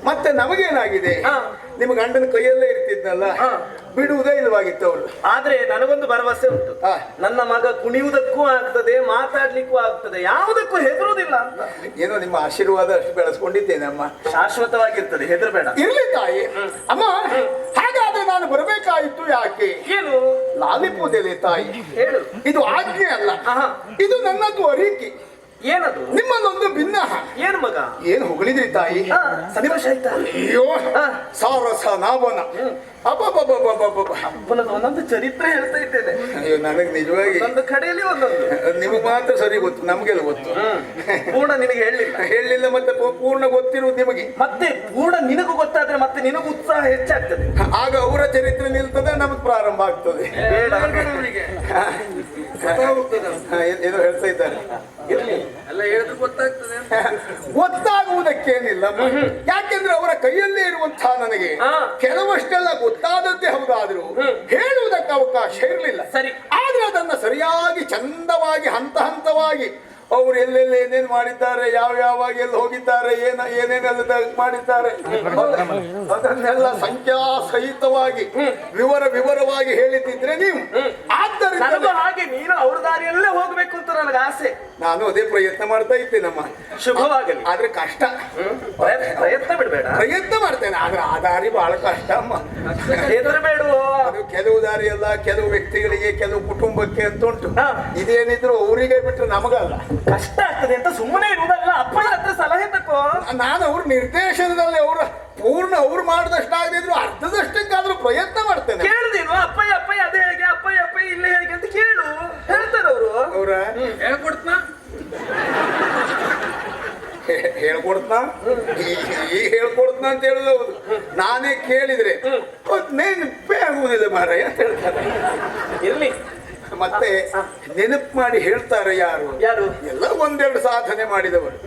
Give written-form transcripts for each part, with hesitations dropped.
ಮತ್ತೆ ನಮಗೇನಾಗಿದೆ? ನಿಮ್ಮ ಗಂಡನ ಕೈಯಲ್ಲೇ ಇರ್ತಿದ್ನಲ್ಲ, ಬಿಡುವುದೇ ಇಲ್ಲವಾಗಿತ್ತು ಅವಳು. ಆದ್ರೆ ನನಗೊಂದು ಭರವಸೆ ಉಂಟು, ನನ್ನ ಮಗ ಕುಣಿಯುವುದಕ್ಕೂ ಆಗ್ತದೆ, ಮಾತಾಡ್ಲಿಕ್ಕೂ ಆಗ್ತದೆ, ಯಾವುದಕ್ಕೂ ಹೆದರುವುದಿಲ್ಲ ಅಂತ. ಏನೋ ನಿಮ್ಮ ಆಶೀರ್ವಾದ ಅಷ್ಟು ಬೆಳೆಸ್ಕೊಂಡಿದ್ದೇನೆ ಅಮ್ಮ. ಶಾಶ್ವತವಾಗಿರ್ತದೆ, ಹೆದರ್ಬೇಡ. ಇರ್ಲಿ ತಾಯಿ. ಅಮ್ಮ, ಹಾಗಾದ್ರೆ ನಾನು ಬರಬೇಕಾಯಿತು ಯಾಕೆ? ಏನು ಲಾಲಿಪೂದೆಲೆ ತಾಯಿ? ಹೇಳು. ಇದು ಆಜ್ಞೆ ಅಲ್ಲ, ಇದು ನನ್ನದು ಅರಿಕೆ. ಏನದು? ನಿಮ್ಮದೊಂದು ಭಿನ್ನ. ಏನು ಮಗ? ಏನು ಹೊಗಳಿದ್ರಿ ತಾಯಿ? ಸಂತೋಷ ಆಯ್ತಾ? ಅಯ್ಯೋ, ಸಾರಸ ನಾವನ ಅಪ್ಪನದು ಒಂದೊಂದು ಚರಿತ್ರೆ ಹೇಳ್ತಾ ಇದ್ದೇನೆ. ಅಯ್ಯೋ, ನನಗೆ ನಿಜವಾಗಿ ಒಂದು ಕಡೆಯಲ್ಲಿ ಒಂದೊಂದು. ನಿಮಗೆ ಮಾತ್ರ ಸರಿ ಗೊತ್ತು, ನಮ್ಗೆಲ್ಲ ಗೊತ್ತು. ಪೂರ್ಣ ನಿನಗೆ ಹೇಳಿಲ್ಲ ಮತ್ತೆ ಪೂರ್ಣ ಗೊತ್ತಿರುವುದು ನಿಮಗೆ. ಮತ್ತೆ ಪೂರ್ಣ ನಿನಗೂ ಗೊತ್ತಾದ್ರೆ ಮತ್ತೆ ನಿನಗೂ ಉತ್ಸಾಹ ಹೆಚ್ಚಾಗ್ತದೆ. ಆಗ ಅವರ ಚರಿತ್ರೆ ನಿಲ್ತದೆ, ನಮಗ್ ಪ್ರಾರಂಭ ಆಗ್ತದೆ. ಏನೋ ಹೇಳ್ತಾ ಇದ್ದಾರೆ. ಎಲ್ಲ ಹೇಳಿದ್ರು ಗೊತ್ತಾಗ್ತದೆ. ಗೊತ್ತಾಗುವುದಕ್ಕೇನಿಲ್ಲ, ಯಾಕೆಂದ್ರೆ ಅವರ ಕೈಯಲ್ಲೇ ಇರುವಂತಹ ನನಗೆ ಕೆಲವಷ್ಟೆಲ್ಲ ಗೊತ್ತಾದದ್ದೇ ಹೌದಾದ್ರು ಹೇಳುವುದಕ್ಕೆ ಅವಕಾಶ ಇರಲಿಲ್ಲ. ಸರಿ. ಆದ್ರೆ ಅದನ್ನ ಸರಿಯಾಗಿ ಚಂದವಾಗಿ ಹಂತ ಹಂತವಾಗಿ ಅವರು ಎಲ್ಲೆಲ್ಲಿ ಏನೇನು ಮಾಡಿದ್ದಾರೆ, ಯಾವಾಗ ಎಲ್ಲಿ ಹೋಗಿದ್ದಾರೆ, ಏನೇನೆಲ್ಲ ಮಾಡಿದ್ದಾರೆ, ಅದನ್ನೆಲ್ಲ ಸಂಖ್ಯಾ ಸಹಿತವಾಗಿ ವಿವರವಾಗಿ ಹೇಳಿದ್ದಿದ್ರೆ ನೀವು. ಆದ್ದರಿಂದ ಹಾಗೆ ನೀನು ಅವ್ರ ದಾರಿಯಲ್ಲೇ ಹೋಗ್ಬೇಕು ಅಂತ ನನಗೆ ಆಸೆ. ನಾನು ಅದೇ ಪ್ರಯತ್ನ ಮಾಡ್ತಾ ಇದ್ದೇನಮ್ಮ. ಶುಭವಾಗಲಿ. ಆದ್ರೆ ಕಷ್ಟ. ಪ್ರಯತ್ನ ಬಿಡ್ಬೇಡ. ಪ್ರಯತ್ನ ಮಾಡ್ತೇನೆ, ಆದ್ರೆ ಆ ದಾರಿ ಬಹಳ ಕಷ್ಟ ಅಮ್ಮ. ಹೆದರಬೇಡ. ಅದು ಕೆಲವು ದಾರಿ ಅಲ್ಲ, ಕೆಲವು ವ್ಯಕ್ತಿಗಳಿಗೆ, ಕೆಲವು ಕುಟುಂಬಕ್ಕೆ ಅಂತ ಉಂಟು. ಇದೇನಿದ್ರು ಅವರಿಗೆ ಬಿಟ್ಟರೆ ನಮಗಲ್ಲ. ಕಷ್ಟ ಆಗ್ತದೆ ಅಂತ ಸುಮ್ಮನೆ ಇರುವುದಲ್ಲ, ಅಪ್ಪನ ಹತ್ರ ಸಲಹೆ ತಕೋ. ನಾನು ಅವ್ರ ನಿರ್ದೇಶನದಲ್ಲಿ ಪೂರ್ಣ ಅವ್ರು ಮಾಡಿದಷ್ಟಾಗದಿದ್ರು ಅರ್ಧದಷ್ಟಕ್ಕಾದ್ರೂ ಪ್ರಯತ್ನ ಮಾಡ್ತೇನೆ. ಕೇಳಿದೇನು? ಅಪ್ಪಯ್ಯ ಅದೇ ಹೇಗೆ, ಅಪ್ಪಯ್ಯ ಇಲ್ಲೇ ಹೇಗೆ ಅಂತ ಕೇಳು, ಹೇಳ್ತಾರೆ ಅವರು. ಅವ್ರ ಹೇಳ್ಕೊಡ್ತನ ಹೇಳ್ಕೊಡ್ತನ ಅಂತ ಹೇಳುದು ಹೌದು. ನಾನೇ ಕೇಳಿದ್ರೆ ನೆನಪೇ ಆಗುವುದಿಲ್ಲ ಮಾರಾಯ ಅಂತ ಹೇಳ್ತಾರೆ. ಇರ್ಲಿ. ಮತ್ತೆ ನೆನಪು ಮಾಡಿ ಹೇಳ್ತಾರೆ ಯಾರು? ಎಲ್ಲ ಒಂದೆರಡು ಸಾಧನೆ ಮಾಡಿದವರು.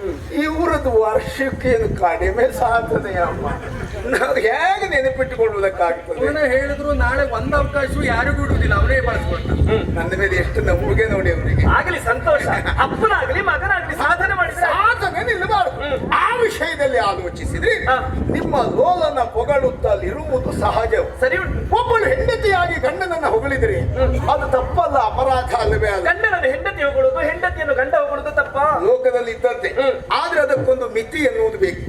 ಇವರದ್ದು ವರ್ಷಕ್ಕೇನು ಕಡಿಮೆ ಸಾಧನೆ ಅಮ್ಮ. ನಾವು ಹೇಗೆ ನೆನಪಿಟ್ಟುಕೊಳ್ಳುವುದಕ್ಕಾಗ್ತದೆ? ಹೇಳಿದ್ರು ನಾಳೆ ಒಂದು ಅವಕಾಶ ಯಾರಿಗೂ ಬಿಡುವುದಿಲ್ಲ, ಅವರೇ ಬಳಸ್ಕೊಳ್ತಾರೆ. ನನ್ನ ಮೇಲೆ ಎಷ್ಟು ನಂಬಿಕೆ ನೋಡಿ ಅವರಿಗೆ. ಆಗಲಿ ಸಂತೋಷ. ಅಪ್ಪನಾಗ್ಲಿ ಮಗನಾಗ್ಲಿ ಸಾಧನೆ ಮಾಡಿ ಸಾಧನೆ ನಿಲ್ಲಬಾರದು. ಆ ವಿಷಯದಲ್ಲಿ ಆಲೋಚಿಸಿದ್ರೆ ನಿಮ್ಮ ಲೋಲನ ಹೊಗಳುತ್ತಲಿರುವುದು ಸಹಜ. ಸರಿ. ಒಬ್ಬಳು ಹೆಂಡತಿಯಾಗಿ ಗಂಡನನ್ನ ಹೊಗಳಿದ್ರೆ ಅದು ತಪ್ಪಲ್ಲ, ಅಪರಾಧ ಅಲ್ಲವೇ ಅಲ್ಲ? ಗಂಡನನ್ನು ಹೆಂಡತಿ ಹೊಗಳುದು, ಹೆಂಡತಿಯನ್ನು ಗಂಡ ಹೊಗಳುದು ತಪ್ಪ? ಲೋಕದಲ್ಲಿ ಇದ್ದಂತೆ. ಆದ್ರೆ ಅದಕ್ಕೊಂದು ಮಿತಿ ಎನ್ನುವುದು ಬೇಕು,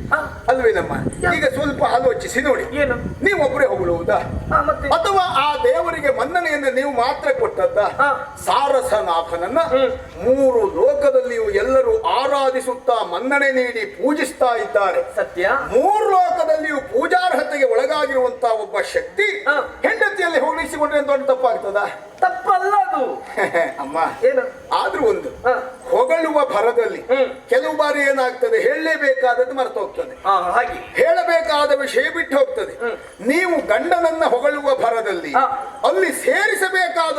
ಅಲ್ವೇನಮ್ಮ? ಈಗ ಸ್ವಲ್ಪ ಆಲೋಚಿಸಿ ನೋಡಿ. ಏನು? ನೀವೊಬ್ಬರೇ ಹೊಗಳುವುದಾ, ಅಥವಾ ಆ ದೇವರಿಗೆ ಮನ್ನಣೆಯನ್ನು ನೀವು ಮಾತ್ರ ಕೊಟ್ಟದ್ದ? ಸಾರಸನಾಥನನ್ನ ಮೂರು ಲೋಕದಲ್ಲಿಯೂ ಎಲ್ಲರೂ ಆರಾಧಿಸುತ್ತಾ ಮನ್ನಣೆ ನೀಡಿ ಪೂಜಿಸ್ತಾ ಇದ್ದಾರೆ. ಸತ್ಯ. ಮೂರು ಲೋಕದಲ್ಲಿಯೂ ಪೂಜಾರ್ಹತೆಗೆ ಒಳಗಾಗಿರುವಂತಹ ಒಬ್ಬ ಶಕ್ತಿ ಹೆಂಡತಿಯಲ್ಲಿ ಹೋಲಿಸಿಕೊಂಡ್ರೆ ದೊಡ್ಡ ತಪ್ಪಾಗ್ತದ? ತಪ್ಪಲ್ಲ ಅದು ಅಮ್ಮ. ಏನು? ಆದ್ರೂ ಒಂದು ಹೊಗಳುವ ಭರದಲ್ಲಿ ಕೆಲವು ಬಾರಿ ಏನಾಗ್ತದೆ, ಹೇಳಲೇಬೇಕಾದದ್ದು ಮರೆತು ಹೋಗ್ತದೆ, ಹಾಗೆ ಹೇಳಬೇಕಾದ ವಿಷಯ ಬಿಟ್ಟು ಹೋಗ್ತದೆ. ನೀವು ಗಂಡನನ್ನ ಹೊಗಳುವ ಭರದಲ್ಲಿ ಅಲ್ಲಿ ಸೇರಿಸಲೇಬೇಕಾದ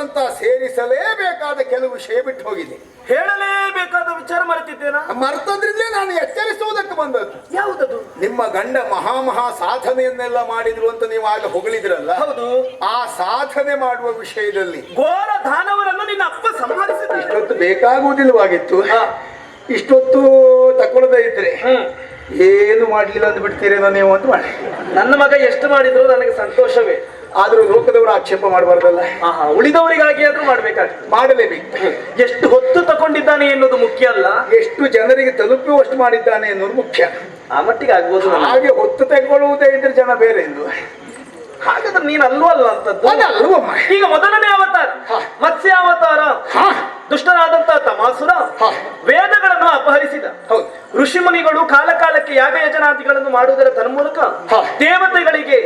ಕೆಲವು ವಿಷಯ ಬಿಟ್ಟು ಹೋಗಿದೆ. ಹೇಳಲೇಬೇಕಾದ ವಿಚಾರ ಮರೆತಿದ್ದೇನಾ? ಮರ್ತದ್ರಿಂದಲೇ ನಾನು ಎಚ್ಚರಿಸುವುದಕ್ಕೆ ಬಂದದ್ದು. ಯಾವುದದು? ನಿಮ್ಮ ಗಂಡ ಮಹಾ ಸಾಧನೆಯನ್ನೆಲ್ಲ ಮಾಡಿದ್ರು ಅಂತ ನೀವು ಆಗ ಹೊಗಳಿದ್ರಲ್ಲ. ಹೌದು. ಆ ಸಾಧನೆ ಮಾಡುವ ವಿಷಯದಲ್ಲಿ ಘೋರ ದಾನವರನ್ನು ನಿನ್ನ ಅಪ್ಪ ಸಂಹರಿಸಿದ. ಇಷ್ಟೊತ್ತು ಬೇಕಾಗುವುದಿಲ್ಲವಾಗಿತ್ತು. ಇಷ್ಟೊತ್ತು ತಕೊಳ್ಳದೇ ಇದ್ರೆ ಏನು ಮಾಡ್ಲಿಲ್ಲ ಅಂತ ಬಿಡ್ತೀರೇನೋ ನೀವು ಅಂತ ಮಾಡಿ. ನನ್ನ ಮಗ ಎಷ್ಟು ಮಾಡಿದ್ರು ನನಗೆ ಸಂತೋಷವೇ. ಆದ್ರೂ ಲೋಕದವರು ಆಕ್ಷೇಪ ಮಾಡಬಾರ್ದಲ್ಲ. ಉಳಿದವರಿಗಾಗಿ ಆದ್ರೂ ಮಾಡ್ಬೇಕಾಗ್ತದೆ. ಮಾಡಲೇಬೇಕು. ಎಷ್ಟು ಹೊತ್ತು ತಗೊಂಡಿದ್ದಾನೆ ಎನ್ನುವುದು ಮುಖ್ಯ ಅಲ್ಲ, ಎಷ್ಟು ಜನರಿಗೆ ತಲುಪುವಷ್ಟು ಮಾಡಿದ್ದಾನೆ ಎನ್ನುವುದು ಮುಖ್ಯ. ಆ ಮಟ್ಟಿಗೆ ಆಗ್ಬೋದು. ಹಾಗೆ ಹೊತ್ತು ತೆಗೊಳ್ಳುವುದೇ ಇದ್ರೆ ಜನ ಬೇರೆ ಎಂದು. ಹಾಗಾದ್ರೆ ನೀನು ಅಲ್ವೋ ಅಲ್ಲ ಅಂತದ್ದು. ಅಲ್ವಮ್ಮ. ಈಗ ಮೊದಲನೇ ಅವತಾರ ಮತ್ಸ್ಯ ಅವತಾರ. ದುಷ್ಟನಾದಂತಹ ತಮಾಸುರ ವೇದಗಳನ್ನು ಅಪಹರಿಸಿದ. ಋಷಿ ಮುನಿಗಳು ಕಾಲಕ್ಕೆ ಯಾಗ ಯಜನಾದಿಗಳನ್ನು ಮಾಡುವುದರ ತನ್ಮೂಲಕ ದೇವತೆಗಳಿಗೆ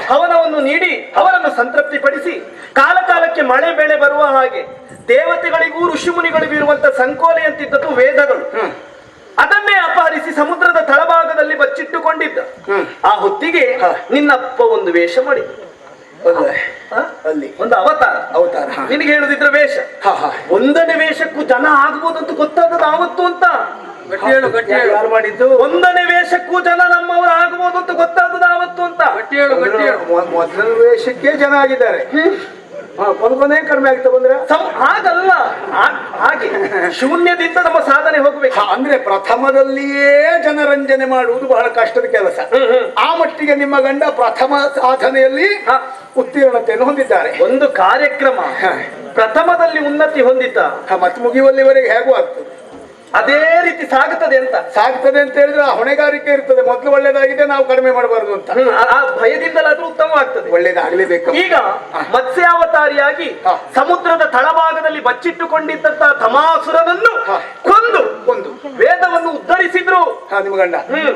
ಹವನವನ್ನು ನೀಡಿ ಅವರನ್ನು ಸಂತೃಪ್ತಿಪಡಿಸಿ ಕಾಲಕ್ಕೆ ಮಳೆ ಬೆಳೆ ಬರುವ ಹಾಗೆ ದೇವತೆಗಳಿಗೂ ಋಷಿ ಮುನಿಗಳಿಗೂ ಇರುವಂತಹ ಸಂಕೋಲೆ ಅಂತಿದ್ದದ್ದು ವೇದಗಳು. ಅದನ್ನೇ ಅಪಹರಿಸಿ ಸಮುದ್ರದ ತಳಭಾಗದಲ್ಲಿ ಬಚ್ಚಿಟ್ಟುಕೊಂಡಿದ್ದ. ಆ ಹೊತ್ತಿಗೆ ನಿನ್ನಪ್ಪ ಒಂದು ವೇಷ ಮಾಡಿದ. ಅಲ್ಲಿ ಒಂದು ಅವತಾರ. ನಿನಗೆ ಹೇಳುದಿದ್ರೆ ವೇಷ. ಒಂದನೇ ವೇಷಕ್ಕೂ ಜನ ಆಗ್ಬೋದು ಅಂತ ಗೊತ್ತಾಗದ ಆವತ್ತು ಅಂತ. ಯಾರು ಮಾಡಿದ್ದು? ಒಂದನೇ ವೇಷಕ್ಕೂ ಜನ ನಮ್ಮವರು ಆಗ್ಬೋದು ಅಂತ ಗೊತ್ತಾಗದ ಆವತ್ತು ಅಂತ. ಮೊದಲನೇ ವೇಷಕ್ಕೆ ಜನ ಆಗಿದ್ದಾರೆ. ಕೊನೆ ಕಡಿಮೆ ಆಗ್ತಾ ಬಂದ್ರೆ ಹಾಗಲ್ಲ, ಹಾಗೆ ಶೂನ್ಯದಿಂದ ನಮ್ಮ ಸಾಧನೆ ಹೋಗ್ಬೇಕು. ಅಂದ್ರೆ ಪ್ರಥಮದಲ್ಲಿಯೇ ಜನರಂಜನೆ ಮಾಡುವುದು ಬಹಳ ಕಷ್ಟದ ಕೆಲಸ. ಆ ಮಟ್ಟ ಮಟ್ಟಿಗೆ ನಿಮ್ಮ ಗಂಡ ಪ್ರಥಮ ಸಾಧನೆಯಲ್ಲಿ ಹ. ಉತ್ತೀರ್ಣತೆಯನ್ನು ಹೊಂದಿದ್ದಾರೆ. ಒಂದು ಕಾರ್ಯಕ್ರಮ ಪ್ರಥಮದಲ್ಲಿ ಉನ್ನತಿ ಹೊಂದಿದ್ದ, ಮತ್ತೆ ಮುಗಿಯುವಲ್ಲಿವರೆಗೆ ಹೇಗೂ ಆಗ್ತದೆ, ಅದೇ ರೀತಿ ಸಾಗುತ್ತದೆ ಅಂತ ಸಾಗ್ತದೆ ಅಂತ ಹೇಳಿದ್ರೆ ಆ ಹೊಣೆಗಾರಿಕೆ ಇರ್ತದೆ. ಮೊದಲು ಒಳ್ಳೇದಾಗಿದೆ, ನಾವು ಕಡಿಮೆ ಮಾಡಬಾರದು ಅಂತ. ಆ ಭಯದಿಂದಲಾದ್ರೂ ಉತ್ತಮವಾಗ್ತದೆ. ಒಳ್ಳೇದಾಗ್ಲೇಬೇಕು. ಈಗ ಮತ್ಸ್ಯಾವತಾರಿಯಾಗಿ ಸಮುದ್ರದ ತಳಭಾಗದಲ್ಲಿ ಬಚ್ಚಿಟ್ಟುಕೊಂಡಿದ್ದಂತಹ ತಮಾಸುರನನ್ನು ಕೊಂದು ವೇದವನ್ನು ಉದ್ಧರಿಸಿದ್ರು ನಿಮ್ಮ ಗಂಡ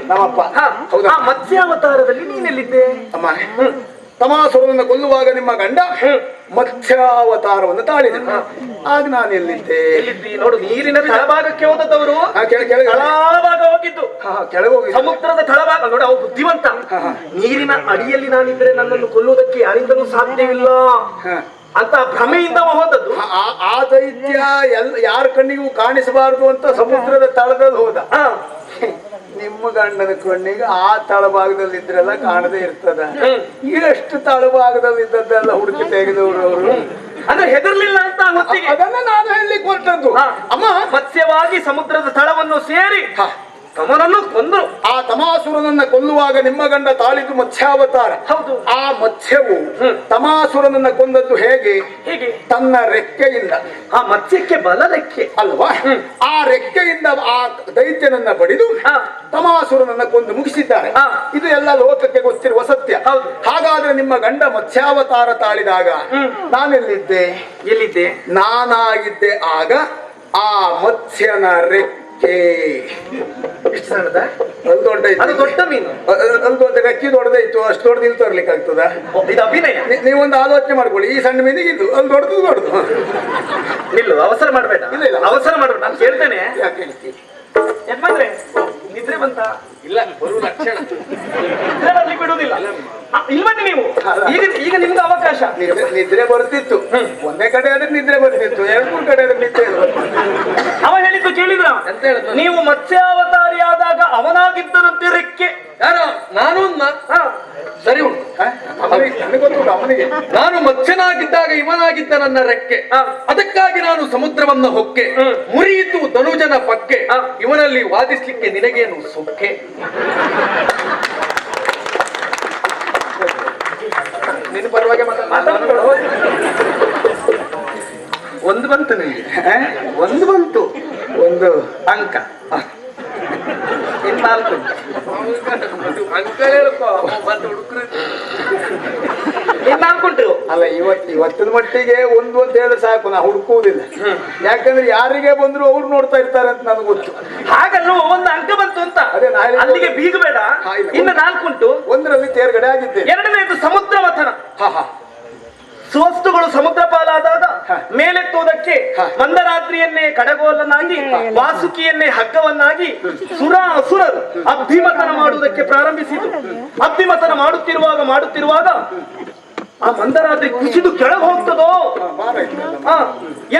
ನಮ್ಮಪ್ಪ. ಹೌದಾ? ಆ ಮತ್ಸ್ಯಾವತಾರದಲ್ಲಿ ನೀನೆಲ್ಲಿದ್ದೆ ಅಮ್ಮ? ತಮಾಸುರನನ್ನು ಕೊಲ್ಲುವಾಗ ನಿಮ್ಮ ಗಂಡ ಮತ್ಸ್ಯಾವತಾರವನ್ನು ತಾಳಿದ. ಆಗ ನಾನು ಎಲ್ಲಿದ್ದೆ? ನೋಡು, ನೀರಿನ ತಳಭಾಗಕ್ಕೆ ಹೋದವರು ತಳಭಾಗ ಹೋಗಿದ್ದು, ಕೆಳಗೆ ಹೋಗಿ ಸಮುದ್ರದ ತಳಭಾಗ. ನೋಡಿ, ಅವು ಬುದ್ಧಿವಂತ. ನೀರಿನ ಅಡಿಯಲ್ಲಿ ನಾನಿದ್ರೆ ನನ್ನನ್ನು ಕೊಲ್ಲುವುದಕ್ಕೆ ಯಾರಿಂದಲೂ ಸಾಧ್ಯವಿಲ್ಲ ಅಂತ ಭ್ರಮೆಯಿಂದ ಹೋದದ್ದು. ಆ ದೈತ್ಯ ಯಾರ ಕಣ್ಣಿಗೂ ಕಾಣಿಸಬಾರದು ಅಂತ ಸಮುದ್ರದ ತಳದಲ್ಲಿ ಹೋದ. ನಿಮ್ಮ ಗಂಡನ ಕಣ್ಣಿಗೆ ಆ ತಳಭಾಗದಲ್ಲಿ ಇದ್ರೆಲ್ಲ ಕಾಣದೇ ಇರ್ತದ. ಎಷ್ಟು ತಳಭಾಗದಲ್ಲಿ ಇದ್ದದ್ದೆಲ್ಲ ಹುಡುಕಿ ತೆಗೆದವರು ಅವರು. ಅಂದ್ರೆ ಹೆದರ್ಲಿಲ್ಲ ಅಂತ ಹೊತ್ತಿಗೆ ಅದನ್ನ ನಾನು ಹೇಳಿ ಕೊಟ್ಟದ್ದು. ಅಮ್ಮ, ಮತ್ಸ್ಯವಾಗಿ ಸಮುದ್ರದ ತಳವನ್ನು ಸೇರಿ ಅವನನ್ನು ಕೊಂದರು. ಆ ತಮಾಸುರನನ್ನ ಕೊಲ್ಲುವಾಗ ನಿಮ್ಮ ಗಂಡ ತಾಳಿದ್ದು ಮತ್ಸ್ಯಾವತಾರ. ಹೌದು. ಆ ಮತ್ಸ್ಯವು ತಮಾಸುರನನ್ನ ಕೊಂದದ್ದು ಹೇಗೆ? ಹೇಗೆ? ತನ್ನ ರೆಕ್ಕೆಯಿಂದ. ಆ ಮತ್ಸ್ಯಕ್ಕೆ ಬಲ ರೆಕ್ಕೆ ಅಲ್ವಾ? ಆ ರೆಕ್ಕೆಯಿಂದ ಆ ದೈತ್ಯನನ್ನ ಬಡಿದು ತಮಾಸುರನನ್ನ ಕೊಂದು ಮುಗಿಸಿದ್ದಾರೆ. ಇದು ಎಲ್ಲ ಲೋಕಕ್ಕೆ ಗೊತ್ತಿರುವ ಸತ್ಯ. ಹಾಗಾದ್ರೆ ನಿಮ್ಮ ಗಂಡ ಮತ್ಸ್ಯಾವತಾರ ತಾಳಿದಾಗ ನಾನೆಲ್ಲಿದ್ದೆ? ಎಲ್ಲಿದ್ದೆ? ನಾನಾಗಿದ್ದೆ ಆಗ ಆ ಮತ್ಸ್ಯನ ರೆಕ್ಕೆ. ಎಷ್ಟು ಸಣ್ಣದ? ಅದು ದೊಡ್ಡ ಇತ್ತು. ಅದು ದೊಡ್ಡ ಮೀನು. ಅದು ದೊಡ್ಡ ರೆಕ್ಕೆ ದೊಡ್ಡದಾಯ್ತು. ಅಷ್ಟು ದೊಡ್ಡದು ಇಲ್ಲಿ ತರ್ಲಿಕ್ಕೆ ಆಗ್ತದ? ಇದು ಅಭಿನಯ. ನೀವೊಂದು ಆಲೋಚನೆ ಮಾಡ್ಕೊಳ್ಳಿ. ಈ ಸಣ್ಣ ಮೀನಿಗೆ ಇದು ಅದು ದೊಡ್ಡದು. ನಿಲ್ಲು, ಅವಸರ ಮಾಡಬೇಡ. ಇಲ್ಲ, ಅವಸರ ಮಾಡಬೇಡ. ನಾನು ಕೇಳ್ತೇನೆ. ಯಾಕೆ ಹೇಳ್ತೀನಿ? ಯಜಮಾನ್ರೆ, ನಿದ್ರೆ ಬಂತ? ಇಲ್ಲ, ಬರುವ ಲಕ್ಷಣ. ನಿದ್ರೆ ಬರ್ಲಿಕ್ಕೆ ಬಿಡುವುದಿಲ್ಲ. ಇಲ್ವನ್ನಿ ನೀವು. ಈಗ ನಿಮ್ಗೆ ಅವಕಾಶ. ನಿದ್ರೆ ಬರ್ತಿತ್ತು. ಒಂದೇ ಕಡೆ ಆದ್ರೆ ನಿದ್ರೆ ಬರ್ತಿತ್ತು, 2-3 ಕಡೆ ಆದ್ರೆ ನಿದ್ರೆ ಅವ ಹೇಳಿದ್ದು ಕೇಳಿದ್ರ? ಎಂತ ಹೇಳಿದ್ರು? ನೀವು ಮತ್ಸ್ಯಾವತಾರಿಯಾದಾಗ ಅವನಾಗಿದ್ದನಂತೆ ರೆಕ್ಕೆ. ಯಾರು? ನಾನು ಸರಿ ಉಂಟು. ನನಗೆ ಗೊತ್ತುಂಟು ಅವನಿಗೆ. ನಾನು ಮತ್ಸ್ಯನಾಗಿದ್ದಾಗ ಇವನಾಗಿದ್ದ ನನ್ನ ರೆಕ್ಕೆ. ಅದಕ್ಕಾಗಿ ನಾನು ಸಮುದ್ರವನ್ನ ಹೊಕ್ಕೆ, ಮುರಿಯಿತು ಧನುಜನ ಪಕ್ಕೆ. ಇವನಲ್ಲಿ ವಾದಿಸ್ಲಿಕ್ಕೆ ನಿನಗೇನು ಸೊಕ್ಕೆ? ನಿನ್ನ ಪರವಾಗಿ ಒಂದು ಬಂತು ನಿಮಗೆ. ಒಂದು ಬಂತು, ಒಂದು ಅಂಕ. ಇನ್ನು 4 ಅಂಕ ಹೇಳ್ಕೊ, ಮತ್ತೆ ಹುಡುಕ್ರು. ಇನ್ನು 4 ಉಂಟು. ಅಲ್ಲ, ಇವತ್ತಿನ ಮಟ್ಟಿಗೆ ಒಂದು ಅಂತ ಹೇಳಿದ್ರೆ ಸಾಕು, ನಾ ಹುಡುಕುವುದಿಲ್ಲ. ಯಾಕಂದ್ರೆ ಯಾರಿಗೆ ಬಂದ್ರು ಅವ್ರು ನೋಡ್ತಾ ಇರ್ತಾರೆ ಅಂತ ನನಗೆ ಗೊತ್ತು. ಹಾಗಲ್ಲ, ಒಂದು ಅಂಕ ಬಂತು ಅಂತ. ಅದೇ ನಾ ಹೇಳಿದ್ದು. ಅಲ್ಲಿಗೆ ಬೀಗಬೇಡ. ಇನ್ನು 4 ಉಂಟು. ಒಂದರಲ್ಲಿ ತೇರ್ಗಡೆ ಆಗಿದ್ದೆ. ಎರಡನೇದು ಸಮುದ್ರ ಮಥನ. ಹಾ. ಸುವಸ್ತುಗಳು ಸಮುದ್ರ ಪಾಲಾದಾಗ ಮೇಲೆತ್ತುವುದಕ್ಕೆ ಮಂದರಾತ್ರಿಯನ್ನೇ ಕಡಗೋಲನ್ನಾಗಿ, ವಾಸುಕಿಯನ್ನೇ ಹಗ್ಗವನ್ನಾಗಿ ಅಸುರರು ಅಭಿಮತನ ಮಾಡುವುದಕ್ಕೆ ಪ್ರಾರಂಭಿಸಿತು. ಅಭಿಮತನ ಮಾಡುತ್ತಿರುವಾಗ ಆ ಮಂದರಾತ್ರಿ ಕುಸಿದು ಕೆಳಗೆ ಹೋಗ್ತದೋ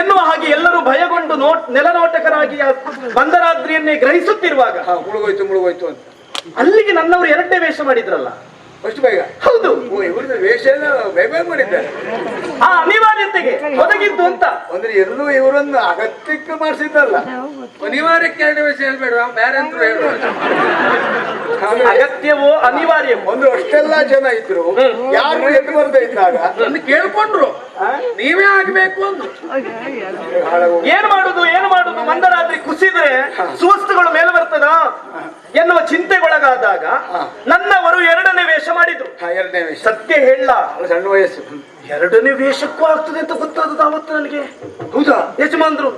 ಎನ್ನುವ ಹಾಗೆ ಎಲ್ಲರೂ ಭಯಗೊಂಡು ನೆಲನೋಟಕರಾಗಿ ಆ ಮಂದರಾತ್ರಿಯನ್ನೇ ಗ್ರಹಿಸುತ್ತಿರುವಾಗ ಮುಳುಗೋಯ್ತು ಅಂತ ಅಲ್ಲಿಗೆ ನನ್ನವರು 2ನೇ ವೇಷ ಮಾಡಿದ್ರಲ್ಲ. ಅಷ್ಟು ಬೇಗ? ಹೌದು. ಇವ್ರದ್ದು ವೇಷ ಎಲ್ಲ ಬೇಗ ಮಾಡಿದ್ದಾರೆ. ಆ ಅನಿವಾರ್ಯತೆಗೆ ಒದಗಿದ್ದು ಅಂತ. ಅಂದ್ರೆ ಎಲ್ಲೂ ಇವರನ್ನು ಅಗತ್ಯಕ್ಕೆ ಮಾಡಿಸಿದ್ದಲ್ಲ. ಅನಿವಾರ್ಯಕ್ಕೆ 2 ವೇಷ ಹೇಳ್ಬೇಡ, ಬೇರೆ ಅಂತ ಹೇಳ್ಬೇಡ. ಅಗತ್ಯವೋ ಅನಿವಾರ್ಯವೋ ಒಂದು ಅಷ್ಟೆಲ್ಲ ಜನ ಇದ್ರು, ಯಾರು ಎದ್ದು ಬರ್ತಾ ಇದ್ದಾಗ ಒಂದು ಕೇಳ್ಕೊಂಡ್ರು ನೀವೇ ಆಗ್ಬೇಕು ಅಂದ್ರು. ಏನು ಮಾಡುದು ಮಂದರಾತ್ರಿ ಕುಸಿದ್ರೆ ಸುವಸ್ತುಗಳು ಮೇಲೆ ಬರ್ತದ ಎನ್ನುವ ಚಿಂತೆಗೊಳಗಾದಾಗ ನನ್ನವರು 2ನೇ ವೇಷ ಮಾಡಿದ್ರು. 2ನೇ ವೇಷ. ಸತ್ಯ ಹೇಳ, ಸಣ್ಣ ವಯಸ್ಸು. 2ನೇ ವೇಷಕ್ಕೂ ಆಗ್ತದೆ ಅಂತ ಗೊತ್ತಾದದ್ದು ಅವತ್ತು ನನಗೆ. ಹೌದಾ? ಯಜಮಾನ್ರು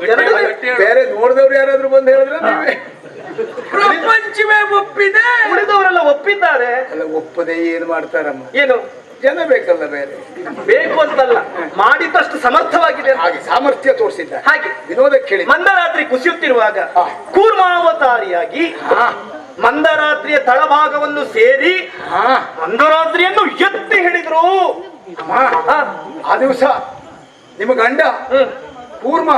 ಬೇರೆ ನೋಡಿದವ್ರು ಯಾರಾದ್ರೂ ಬಂದು ಹೇಳಿದ್ರೆ ನೀವೇ? ಪ್ರಪಂಚವೇ ಒಪ್ಪಿದೆ, ಉಳಿದವರೆಲ್ಲ ಒಪ್ಪಿದ್ದಾರೆ. ಅಲ್ಲ, ಒಪ್ಪದೆ ಏನು ಮಾಡ್ತಾರಮ್ಮ? ಏನು ಜನ ಬೇಕಲ್ಲ, ಬೇರೆ ಬೇಕು ಅಂತಲ್ಲ, ಮಾಡಿದ್ದಷ್ಟು ಸಮರ್ಥವಾಗಿದೆ. ಹಾಗೆ ಸಾಮರ್ಥ್ಯ ತೋರಿಸಿದ್ದ ಹಾಗೆ ವಿನೋದಕ್ಕೆ ಹೇಳಿ. ಮಂದರಾತ್ರಿ ಕುಸಿಯುತ್ತಿರುವಾಗ ಕೂರ್ಮಾವತಾರಿಯಾಗಿ ಮಂದರಾತ್ರಿಯ ತಳಭಾಗವನ್ನು ಸೇರಿ ಮಂದರಾತ್ರಿಯನ್ನು ಎತ್ತಿ ಹಿಡಿದ್ರು. ಆ ದಿವಸ ನಿಮ್ಮ ಗಂಡ ಕೂರ್ಮ,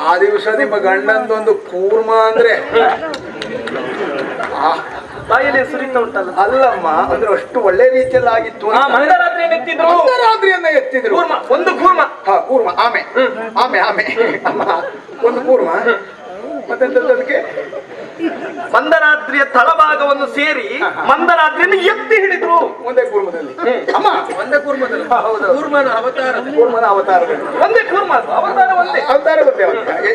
ಆ ದಿವಸ ನಿಮ್ಮ ಗಂಡಂದೊಂದು ಕೂರ್ಮ ಅಂದ್ರೆ ಬಾಯಲ್ಲಿ ಸುರಿತಾ ಉಂಟಲ್ಲ. ಅಲ್ಲಮ್ಮ, ಅಂದ್ರೆ ಅಷ್ಟು ಒಳ್ಳೆ ರೀತಿಯಲ್ಲಿ ಆಗಿತ್ತು. ಮಂದರಾತ್ರಿಯನ್ನು ಎತ್ತಿದ್ರು. ಮಂದರಾತ್ರಿಯನ್ನ ಎತ್ತಿದ್ರು. ಒಂದು ಕೂರ್ಮ. ಕೂರ್ಮ. ಆಮೆ ಅಮ್ಮ, ಒಂದು ಕೂರ್ಮ. ಮತ್ತೆ ಅದಕ್ಕೆ ಮಂದರಾದ್ರಿಯ ತಳಭಾಗವನ್ನು ಸೇರಿ ಮಂದರಾದ್ರಿಯನ್ನು ಎತ್ತಿ ಹಿಡಿದ್ರು ಒಂದೇ ಕೂರ್ಮದಲ್ಲಿ. ಅಮ್ಮ ಒಂದೇ ಕೂರ್ಮದಲ್ಲಿ ಕೂರ್ಮನ ಅವತಾರ ಕೂರ್ಮನ ಅವತಾರದಲ್ಲಿ ಒಂದೇ ಕೂರ್ಮ ಅವತಾರ ಒಂದೇ ಅವತಾರ ಗೊತ್ತೇ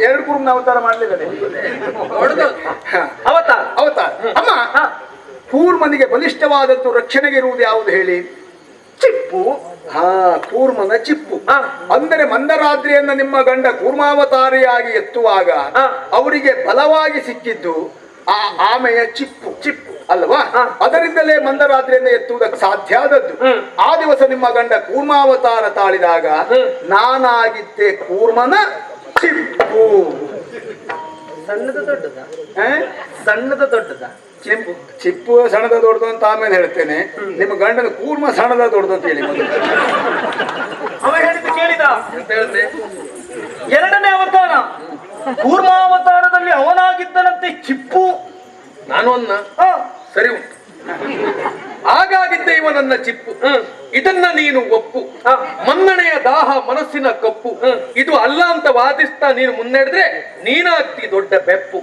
ಎರಡು ಕೂರ್ಮನ ಅವತಾರ ಮಾಡ್ಲಿಲ್ಲ ಅವತಾರ ಅವತಾರ. ಅಮ್ಮ ಕೂರ್ಮನಿಗೆ ಬಲಿಷ್ಠವಾದದ್ದು ರಕ್ಷಣೆಗೆ ಇರುವುದು ಯಾವುದು ಹೇಳಿ? ಚಿಪ್ಪು. ಕೂರ್ಮನ ಚಿಪ್ಪು. ಅಂದರೆ ಮಂದರಾದ್ರಿಯನ್ನ ನಿಮ್ಮ ಗಂಡ ಕೂರ್ಮಾವತಾರಿಯಾಗಿ ಎತ್ತುವಾಗ ಅವರಿಗೆ ಬಲವಾಗಿ ಸಿಕ್ಕಿದ್ದು ಆ ಆಮೆಯ ಚಿಪ್ಪು ಅಲ್ವಾ? ಅದರಿಂದಲೇ ಮಂದರಾತ್ರಿಯನ್ನು ಎತ್ತುವುದಕ್ಕೆ ಸಾಧ್ಯ ಆದದ್ದು. ಆ ದಿವಸ ನಿಮ್ಮ ಗಂಡ ಕೂರ್ಮಾವತಾರ ತಾಳಿದಾಗ ನಾನಾಗಿದ್ದೆ ಕೂರ್ಮನ ಚಿಪ್ಪು. ಸಣ್ಣದ ದೊಡ್ಡದ ಸಣ್ಣದ ದೊಡ್ಡದ ಚಿಪ್ಪು ಸಣ್ಣದ ದೊಡ್ಡದು ಅಂತ ಆಮೇಲೆ ಹೇಳ್ತೇನೆ. ನಿಮ್ಮ ಗಂಡನ ಕೂರ್ಮ ಸಣ್ಣದ ದೊಡ್ಡದು ಅಂತ ಹೇಳಿ ಅವ ಹೇಳಿದ್ದು ಕೇಳಿದ. ಎರಡನೇ ಅವತಾರ ಕೂರ್ಮಾವತಾರದಲ್ಲಿ ಅವನಾಗಿದ್ದನಂತೆ ಚಿಪ್ಪು. ನಾನು ಅನ್ನ ಸರಿ ಉಂಟು. ಹಾಗಾಗಿದ್ದೆ ಇವ ನನ್ನ ಚಿಪ್ಪು. ಇದನ್ನ ನೀನು ಒಪ್ಪು. ಮನ್ನಣೆಯ ದಾಹ ಮನಸ್ಸಿನ ಕಪ್ಪು. ಇದು ಅಲ್ಲ ಅಂತ ವಾದಿಸ್ತಾ ನೀನು ಮುನ್ನಡೆದ್ರೆ ನೀನಾಗ್ತಿ ದೊಡ್ಡ ಬೆಪ್ಪು.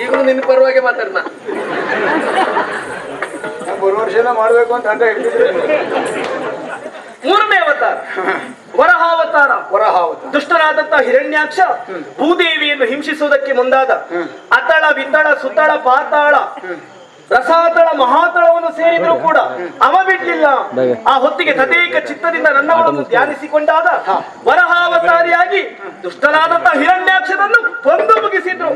ಈಗಲೂ ನಿನ್ನ ಪರವಾಗಿ ಮಾತಾಡ್ನ. ಬರುವ ವರ್ಷ ಮಾಡ್ಬೇಕು ಅಂತ ಹಠ ಹಿಡಿದಿದ್ರೆ. ಮೂರನೇ ಅವತಾರ ವರಹಾವತಾರ. ವರಹಾವತಾರ ದುಷ್ಟನಾದಂತ ಹಿರಣ್ಯಾಕ್ಷ ಭೂದೇವಿಯನ್ನು ಹಿಂಸಿಸುವುದಕ್ಕೆ ಮುಂದಾದ. ಅತಳ ವಿತಳ ಸುತಳ ಪಾತಾಳ ರಸಾತಳ ಮಹಾತಳವನ್ನು ಸೇರಿದ್ರು ಕೂಡ ಅವ ಬಿಡ್ಲಿಲ್ಲ. ಆ ಹೊತ್ತಿಗೆ ತದೇಕ ಚಿತ್ತದಿಂದ ನನ್ನವರನ್ನು ಧ್ಯಾನಿಸಿಕೊಂಡಾಗ ವರಹಾವತಾರಿಯಾಗಿ ದುಷ್ಟನಾದಂತ ಹಿರಣ್ಯಾಕ್ಷರನ್ನು ಕೊಂದು ಮುಗಿಸಿದ್ರು.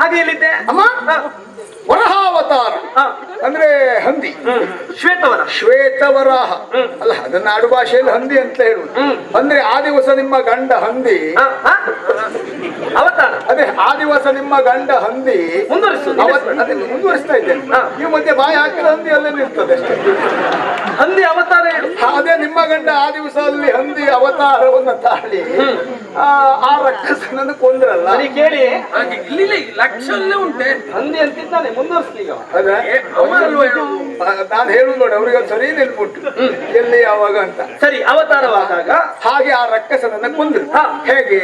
ಹಾಗೆ ಎಲ್ಲಿದ್ದೆ ಅಮ್ಮ? ವರಹಾವತಾರ ಅಂದ್ರೆ ಹಂದಿ. ಶ್ವೇತವರ ಶ್ವೇತವರಾಹ ಅಲ್ಲ, ಅದನ್ನ ಆಡು ಭಾಷೆಯಲ್ಲಿ ಹಂದಿ ಅಂತ ಹೇಳುವುದು. ಅಂದ್ರೆ ಆ ದಿವಸ ನಿಮ್ಮ ಗಂಡ ಹಂದಿ ಅವತಾರ. ಅದೇ ಆ ದಿವಸ ನಿಮ್ಮ ಗಂಡ ಹಂದಿ ಅದೇ ಮುಂದುವರಿಸ್ತಾ ಇದ್ದೇನೆ. ನೀವು ಮಧ್ಯೆ ಬಾಯಿ ಹಾಕಿದ ಹಂದಿ ಅಲ್ಲೇ ನಿಲ್ತದೆ ಅಷ್ಟೇ. ಹಂದಿ ಅವತಾರ ಅದೇ ನಿಮ್ಮ ಗಂಡ ಆ ದಿವಸ ಅಲ್ಲಿ ಹಂದಿ ಅವತಾರವನ್ನ ತಾಳಿ ಆ ರಕ್ಕಸನನ್ನು ಕೊಂದ್ರಲ್ಲ. ಕೇಳಿ ಇಲ್ಲಿ ಲಕ್ಷಲ್ಲೇ ಉಂಟೆ ಹಂದಿ ಅಂತಿದ್ದಾನೆ. ಮುಂದುವರಿಸ್ಲೀಗ ನಾನು ಹೇಳುದು ನೋಡಿ, ಅವ್ರಿಗೆ ಸರಿ ನೆನ್ಪುಟ್ಟು ಎಲ್ಲಿ ಯಾವಾಗ ಅಂತ. ಸರಿ ಅವತಾರವಾದಾಗ ಹಾಗೆ ಆ ರಕ್ಕಸನನ್ನ ಕೊಂದ್ರು. ಹೇಗೆ?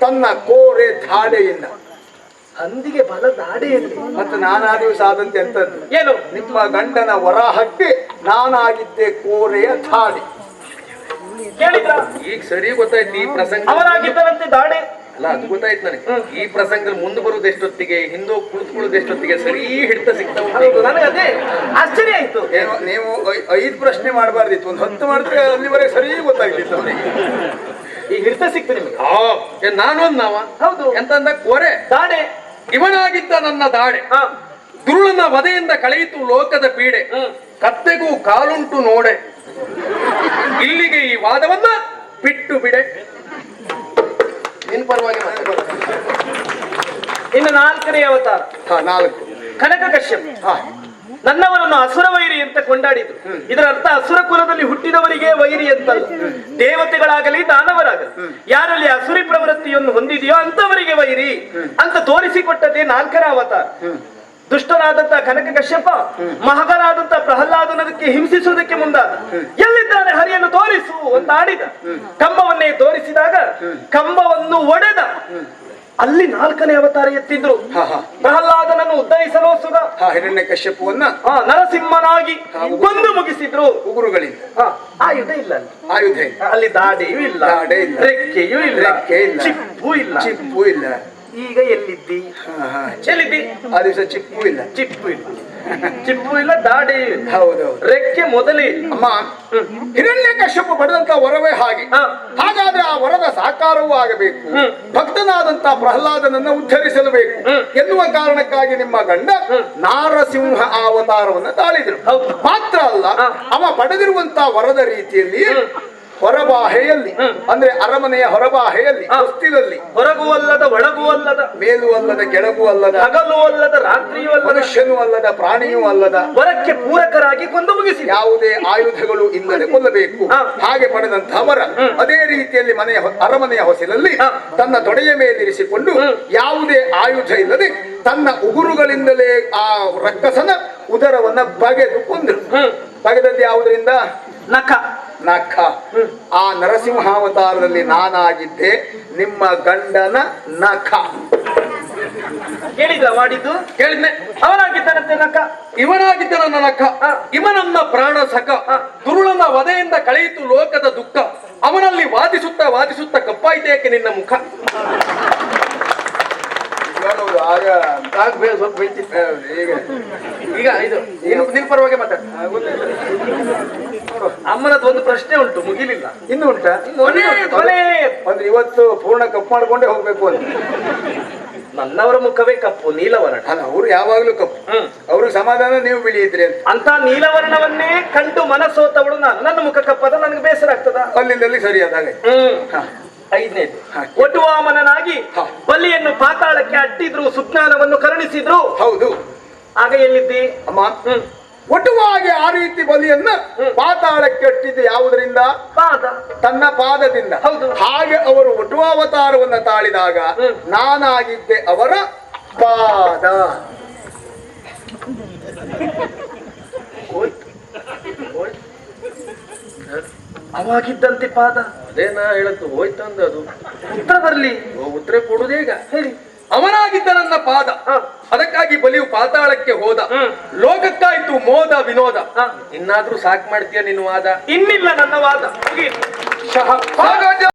ತನ್ನ ಕೋರೆ ಧಾಡೆಯಿಂದ. ಹಂದಿಗೆ ಬಲ ದಾಡೆಯಲ್ಲಿ. ಮತ್ತೆ ನಾನು ಆ ದಿವಸ ಆದಂತೆ ಎಂತದ್ದು? ಏನು? ನಿಮ್ಮ ಗಂಡನ ವರಾಹಕ್ಕೆ ನಾನಾಗಿದ್ದೆ ಕೋರೆಯ ಧಾಡೆ. ಕೇಳಿದ್ರ? ಈಗ ಸರಿ ಗೊತ್ತಾಯ್ತು ಈ ಪ್ರಸಂಗ. ಅವರಾಗಿದ್ದರಂತೆ ದಾಡೆ ಅಲ್ಲ, ಅದು ಗೊತ್ತಾಯ್ತು ನನಗೆ. ಈ ಪ್ರಸಂಗದಲ್ಲಿ ಮುಂದೆ ಬರುವುದು ಎಷ್ಟೊತ್ತಿಗೆ, ಹಿಂದೆ ಕುಳಿತುಕೊಳ್ಳುವುದು ಎಷ್ಟೊತ್ತಿಗೆ ಸರಿ ಹಿಡಿತ ಸಿಗ್ತಾ ಉಂಟು. ನನಗೆ ಅದೇ ಆಶ್ಚರ್ಯ ಆಯ್ತು. ನೀವು 5 ಪ್ರಶ್ನೆ ಮಾಡಬಾರ್ದಿತ್ತು, ಒಂದು 10 ಮಾಡಿದ್ರೆ ಅಲ್ಲಿವರೆಗೆ ಸರಿ ಗೊತ್ತಾಗ್ತಿತ್ತು ಅವರಿಗೆ. ಈ ಹಿಡಿತ ಸಿಕ್ತು ನಿಮಗೆ. ನಾನೊಂದು ನಾವ ಹೌದು ಎಂತಂದ ಕೋರೆ ದಾಡೆ. ಇವನಾಗಿದ್ದ ನನ್ನ ದಾಡೆ. ದುರುಳನ ವಧೆಯಿಂದ ಕಳೆಯಿತು ಲೋಕದ ಪೀಡೆ. ಕತ್ತೆಗೂ ಕಾಲುಂಟು ನೋಡೆ. ಇಲ್ಲಿಗೆ ಈ ವಾದವನ್ನ ಬಿಟ್ಟು ಬಿಡೆ. ನಿನ್ ಪರವಾಗಿ ಇನ್ನು 4ನೇ ಅವತಾರ 4 ಕನಕ ಕಶ್ಯಪ. ನನ್ನವರನ್ನು ಅಸುರ ವೈರಿ ಅಂತ ಕೊಂಡಾಡಿದ್ರು. ಇದರ ಅರ್ಥ ಅಸುರ ಕುಲದಲ್ಲಿ ಹುಟ್ಟಿದವರಿಗೆ ವೈರಿ ಅಂತಲ್ಲ. ದೇವತೆಗಳಾಗಲಿ ದಾನವರಾಗಲಿ ಯಾರಲ್ಲಿ ಅಸುರಿ ಪ್ರವೃತ್ತಿಯನ್ನು ಹೊಂದಿದೆಯೋ ಅಂತವರಿಗೆ ವೈರಿ ಅಂತ ತೋರಿಸಿಕೊಟ್ಟದೇ 4ರ ಅವತಾರ. ದುಷ್ಟನಾದಂತ ಕನಕ ಕಶ್ಯಪ ಮಹಗನಾದಂತ ಪ್ರಹ್ಲಾದನದಕ್ಕೆ ಹಿಂಸಿಸುವುದಕ್ಕೆ ಮುಂದಾದ. ಎಲ್ಲಿದ್ದಾನೆ ಹರಿಯನ್ನು ತೋರಿಸು ಅಂತ ಆಡಿದ. ಕಂಬವನ್ನೇ ತೋರಿಸಿದಾಗ ಕಂಬವನ್ನು ಒಡೆದ. ಅಲ್ಲಿ 4ನೇ ಅವತಾರ ಎತ್ತಿದ್ರು. ಪ್ರಹ್ಲಾದನನ್ನು ಉದ್ಧರಿಸಲು ಸುಗ ಹಿರಣ್ಯ ಕಶ್ಯಪವನ್ನ ನರಸಿಂಹನಾಗಿ ಕೊಂದು ಮುಗಿಸಿದ್ರು ಉಗುರುಗಳಿಂದ. ಆಯುಧ ಇಲ್ಲ ಆಯುಧ ಅಲ್ಲಿ ದಾಡೆಯೂ ಇಲ್ಲ, ದಾಡೆ ಇಲ್ಲ, ರೆಕ್ಕೆಯೂ ಇಲ್ಲ, ರೆಕ್ಕೆ ಇಲ್ಲ, ಚಿಪ್ಪು ಇಲ್ಲ. ಚಿಪ್ಪು ಇಲ್ಲ. ಈಗ ಎಲ್ಲಿದ್ದಿ? ಎಲ್ಲಿದ್ದಿ? ಆ ದಿವಸ ಚಿಪ್ಪು ಇಲ್ಲ, ಚಿಪ್ಪು ಇಲ್ಲ, ಚಿಪ್ಪು ಇಲ್ಲ, ದಾಡೆಯೂ ಇಲ್ಲ. ಹೌದೌದು, ರೆಕ್ಕೆ ಮೊದಲೇ ಇಲ್ಲ. ಅಮ್ಮ, ಹಿರಣ್ಯ ಕಶ್ಯಪ ಪಡೆದಂತ ವರವೇ ಹಾಗೆ. ಹಾಗಾದ್ರೆ ಆ ವರದ ಸಾಕಾರವೂ ಆಗಬೇಕು. ಭಕ್ತನಾದಂತ ಪ್ರಹ್ಲಾದನನ್ನ ಉದ್ಧರಿಸಲಬೇಕು ಎನ್ನುವ ಕಾರಣಕ್ಕಾಗಿ ನಿಮ್ಮ ಗಂಡ ನಾರಸಿಂಹ ಅವತಾರವನ್ನ ತಾಳಿದ್ರು. ಮಾತ್ರ ಅಲ್ಲ, ಅವ ಪಡೆದಿರುವಂತ ವರದ ರೀತಿಯಲ್ಲಿ ಹೊರಬಾಹೆಯಲ್ಲಿ ಅಂದ್ರೆ ಅರಮನೆಯ ಹೊರಬಾಹೆಯಲ್ಲಿ ಹೊಸ್ತಿಲಲ್ಲಿ ಹೊರಗೂ ಅಲ್ಲದ ಒಳಗೂ ಅಲ್ಲದ, ಮೇಲೂ ಅಲ್ಲದ ಕೆಳಗೂ ಅಲ್ಲದ, ಹಗಲು ಅಲ್ಲದ ರಾತ್ರಿಯೂ ಅಲ್ಲದ, ಮನುಷ್ಯನೂ ಅಲ್ಲದ ಪ್ರಾಣಿಯೂ ಅಲ್ಲದ ವರಕ್ಕೆ ಪೂರಕರಾಗಿ ಕೊಂದು ಮುಗಿಸಿ ಯಾವುದೇ ಆಯುಧಗಳು ಇಲ್ಲದೆ ಕೊಲ್ಲಬೇಕು. ಹಾಗೆ ಪಡೆದಂತಹ ವರ ಅದೇ ರೀತಿಯಲ್ಲಿ ಅರಮನೆಯ ಹೊಸಿಲಲ್ಲಿ ತನ್ನ ತೊಡೆಯ ಮೇಲಿರಿಸಿಕೊಂಡು ಯಾವುದೇ ಆಯುಧ ಇಲ್ಲದೆ ತನ್ನ ಉಗುರುಗಳಿಂದಲೇ ಆ ರಕ್ಕಸನ ಉದರವನ್ನ ಬಗೆದು ಕೊಂದರು. ಬಗೆದದ್ದು ಯಾವುದರಿಂದ? ನಖ. ಆ ನರಸಿಂಹಾವತಾರದಲ್ಲಿ ನಾನಾಗಿದ್ದೆ ನಿಮ್ಮ ಗಂಡನ ನಖ. ಕೇಳಿದ್ರ ಮಾಡಿದ್ದು? ಕೇಳಿದ್ನೆ. ಅವನಾಗಿದ್ದಾನಂತೆ ನಕ. ಇವನಾಗಿದ್ದ ನನ್ನ ನಖ, ಇವನನ್ನ ಪ್ರಾಣ ಸಖ. ದುರುಳನ ವಧೆಯಿಂದ ಕಳೆಯಿತು ಲೋಕದ ದುಃಖ. ಅವನಲ್ಲಿ ವಾದಿಸುತ್ತಾ ವಾದಿಸುತ್ತಾ ಕಪ್ಪಾಯ್ತೇಕೆ ನಿನ್ನ ಮುಖ. ಆಗ ಸ್ವಲ್ಪ ಈಗ ಈಗ ಇದು ನಿನ್ ಪರವಾಗಿ ಮಾತಾಡ. ಅಮ್ಮನದ್ದು ಒಂದು ಪ್ರಶ್ನೆ ಉಂಟು, ಮುಗಿಲಿಲ್ಲ. ಇನ್ನು ಉಂಟಾ? ಕೊನೆ. ಅಂದ್ರೆ ಇವತ್ತು ಪೂರ್ಣ ಕಪ್ಪು ಮಾಡ್ಕೊಂಡೇ ಹೋಗ್ಬೇಕು ಅಂತ. ನನ್ನವರ ಮುಖವೇ ಕಪ್ಪು, ನೀಲವರ್ಣ. ಅಲ್ಲ, ಅವ್ರು ಯಾವಾಗ್ಲೂ ಕಪ್ಪು. ಅವ್ರಿಗೆ ಸಮಾಧಾನ, ನೀವು ಬಿಳಿ ಇದ್ರಿ ಅಂತ. ಅಂತ ನೀಲವರ್ಣವನ್ನೇ ಕಂಡು ಮನಸ್ಸೋತವಳು ನಾನು. ನನ್ನ ಮುಖ ಕಪ್ಪದ ನನಗೆ ಬೇಸರ ಆಗ್ತದ? ಅಲ್ಲಿಂದಲ್ಲಿ ಸರಿಯಾದಾಗ. ಐದನೇದು, ಒಟುವಾಮನನಾಗಿ ಬಲಿಯನ್ನು ಪಾತಾಳಕ್ಕೆ ಅಟ್ಟಿದ್ರು, ಸುಜ್ಞಾನವನ್ನು ಕರುಣಿಸಿದ್ರು. ಹೌದು. ಆಗ ಎಲ್ಲಿದ್ದಿ ಅಮ್ಮ? ಒಟುವಾಗಿ ಆ ರೀತಿ ಬಲಿಯನ್ನ ಪಾತಾಳಕ್ಕೆ ಅಟ್ಟಿದ್ದು ಯಾವುದರಿಂದ? ಪಾದ. ತನ್ನ ಪಾದದಿಂದ. ಹೌದು. ಹಾಗೆ ಅವರು ಒಟುವಾವತಾರವನ್ನ ತಾಳಿದಾಗ ನಾನಾಗಿದ್ದೆ ಅವರ ಪಾದ. ಅವಾಗಿದ್ದಂತೆ ಪಾದ. ಅದೇನಾ ಹೇಳತ್ತು ಹೋಯ್ತಂದ. ಅದು ಉತ್ತರ ಬರ್ಲಿ. ಉತ್ತರ ಕೊಡುದೇಗ. ಹೇಳಿ. ಅವನಾಗಿದ್ದ ನನ್ನ ಪಾದ, ಅದಕ್ಕಾಗಿ ಬಲಿಯು ಪಾತಾಳಕ್ಕೆ ಹೋದ. ಲೋಕಕ್ಕಾಯ್ತು ಮೋದ ವಿನೋದ. ಇನ್ನಾದ್ರೂ ಸಾಕ್ ಮಾಡ್ತೀಯ ನಿನ್ನ ವಾದ? ಇನ್ನಿಲ್ಲ ನನ್ನ ವಾದ.